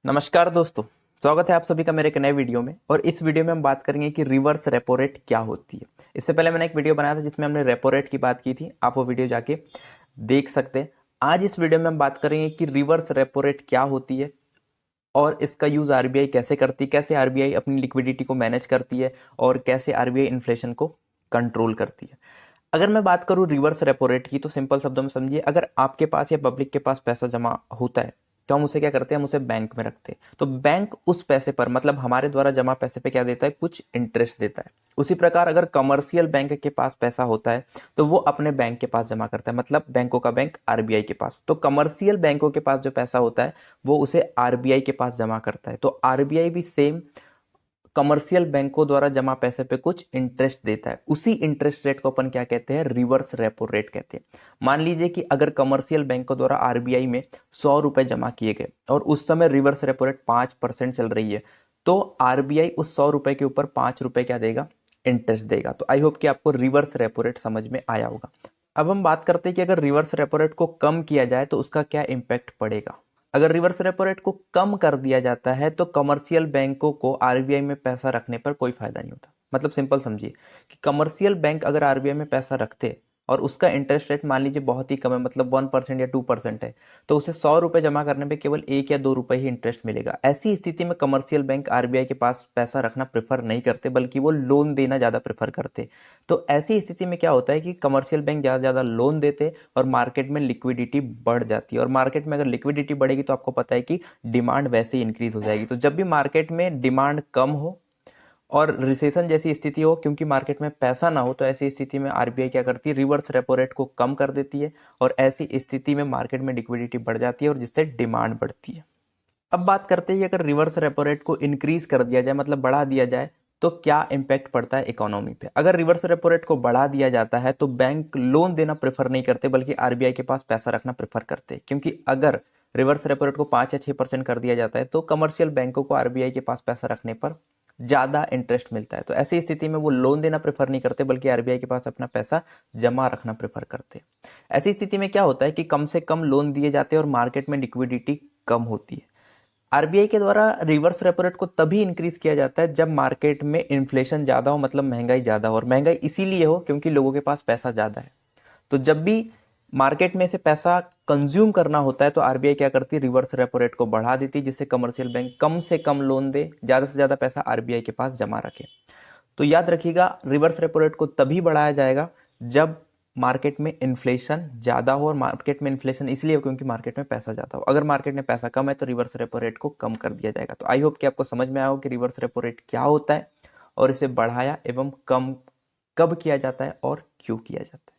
नमस्कार दोस्तों। स्वागत है आप सभी का मेरे एक नए वीडियो में। और इस वीडियो में हम बात करेंगे कि रिवर्स रेपो रेट क्या होती है। इससे पहले मैंने एक वीडियो बनाया था जिसमें हमने रेपो रेट की बात की थी, आप वो वीडियो जाके देख सकते हैं। आज इस वीडियो में हम बात करेंगे कि रिवर्स रेपो रेट क्या होती है और इसका यूज आरबीआई कैसे करती है, कैसे आरबीआई अपनी लिक्विडिटी को मैनेज करती है और कैसे आरबीआई इन्फ्लेशन को कंट्रोल करती है। अगर मैं बात करूं रिवर्स रेपो रेट की, तो सिंपल शब्दों में समझिए, अगर आपके पास या पब्लिक के पास पैसा जमा होता है तो हम उसे क्या करते हैं, हम उसे बैंक में रखते हैं। तो बैंक उस पैसे पर, मतलब हमारे द्वारा जमा पैसे पे क्या देता है, कुछ इंटरेस्ट देता है। उसी प्रकार अगर कमर्शियल बैंक के पास पैसा होता है तो वो अपने बैंक के पास जमा करता है, मतलब बैंकों का बैंक आरबीआई के पास। तो कमर्शियल बैंकों के पास जो पैसा होता है वो उसे आरबीआई के पास जमा करता है। तो आरबीआई भी सेम कमर्शियल बैंकों द्वारा जमा पैसे पे कुछ इंटरेस्ट देता है। उसी इंटरेस्ट रेट को अपन क्या कहते हैं, रिवर्स रेपो रेट कहते हैं। मान लीजिए कि अगर कमर्शियल बैंकों द्वारा आरबीआई में 100 रुपए जमा किए गए और उस समय रिवर्स रेपो रेट 5% चल रही है, तो आरबीआई उस 100 रुपए के ऊपर 5 रुपए क्या देगा, इंटरेस्ट देगा। तो आई होप कि आपको रिवर्स रेपो रेट समझ में आया होगा। अब हम बात करते हैं कि अगर रिवर्स रेपो रेट को कम किया जाए तो उसका क्या इंपैक्ट पड़ेगा। अगर रिवर्स रेपो रेट को कम कर दिया जाता है तो कमर्शियल बैंकों को आरबीआई में पैसा रखने पर कोई फायदा नहीं होता। मतलब सिंपल समझिए कि कमर्शियल बैंक अगर आरबीआई में पैसा रखते और उसका इंटरेस्ट रेट मान लीजिए बहुत ही कम है, मतलब 1% या 2% है, तो उसे 100 रुपए जमा करने पे केवल 1 या 2 रुपए ही इंटरेस्ट मिलेगा। ऐसी स्थिति में कमर्शियल बैंक आरबीआई के पास पैसा रखना प्रेफर नहीं करते, बल्कि वो लोन देना ज्यादा प्रेफर करते। तो ऐसी स्थिति में क्या होता है कि कमर्शियल बैंक ज्यादा ज्यादा लोन देते और मार्केट में लिक्विडिटी बढ़ जाती है। और मार्केट में अगर लिक्विडिटी बढ़ेगी तो आपको पता है कि डिमांड वैसे ही इंक्रीज हो जाएगी। तो जब भी मार्केट में डिमांड कम हो और रिसेशन जैसी स्थिति हो, क्योंकि मार्केट में पैसा ना हो, तो ऐसी स्थिति में आरबीआई क्या करती है, रिवर्स रेपो रेट को कम कर देती है। और ऐसी स्थिति में मार्केट में लिक्विडिटी बढ़ जाती है और जिससे डिमांड बढ़ती है। अब बात करते हैं कि अगर रिवर्स रेपो रेट को इंक्रीज कर दिया जाए, मतलब बढ़ा दिया जाए, तो क्या इंपैक्ट पड़ता है इकोनॉमी पे। अगर रिवर्स रेपो रेट को बढ़ा दिया जाता है तो बैंक लोन देना प्रेफर नहीं करते, बल्कि आरबीआई के पास पैसा रखना प्रेफर करते हैं। क्योंकि अगर रिवर्स रेपो रेट को 5 या 6% कर दिया जाता है तो कमर्शियल बैंकों को आरबीआई के पास पैसा रखने पर ज्यादा इंटरेस्ट मिलता है। तो ऐसी स्थिति में वो लोन देना प्रेफर नहीं करते, बल्कि आरबीआई के पास अपना पैसा जमा रखना प्रेफर करते हैं। ऐसी स्थिति में क्या होता है कि कम से कम लोन दिए जाते हैं और मार्केट में लिक्विडिटी कम होती है। आरबीआई के द्वारा रिवर्स रेपो रेट को तभी इंक्रीज किया जाता है जब मार्केट में इन्फ्लेशन ज्यादा हो, मतलब महंगाई ज्यादा हो। और महंगाई इसीलिए हो क्योंकि लोगों के पास पैसा ज्यादा है। तो जब भी मार्केट में से पैसा कंज्यूम करना होता है तो आरबीआई क्या करती है, रिवर्स रेपो रेट को बढ़ा देती है, जिससे कमर्शियल बैंक कम से कम लोन दे, ज्यादा से ज्यादा पैसा आरबीआई के पास जमा रखे। तो याद रखिएगा, रिवर्स रेपो रेट को तभी बढ़ाया जाएगा जब मार्केट में इन्फ्लेशन ज्यादा हो। और मार्केट में इन्फ्लेशन इसलिए हो क्योंकि मार्केट में पैसा ज्यादा हो। अगर मार्केट में पैसा कम है तो रिवर्स रेपो रेट को कम कर दिया जाएगा। तो आई होप कि आपको समझ में आया हो कि रिवर्स रेपो रेट क्या होता है और इसे बढ़ाया एवं कम कब किया जाता है और क्यों किया जाता है।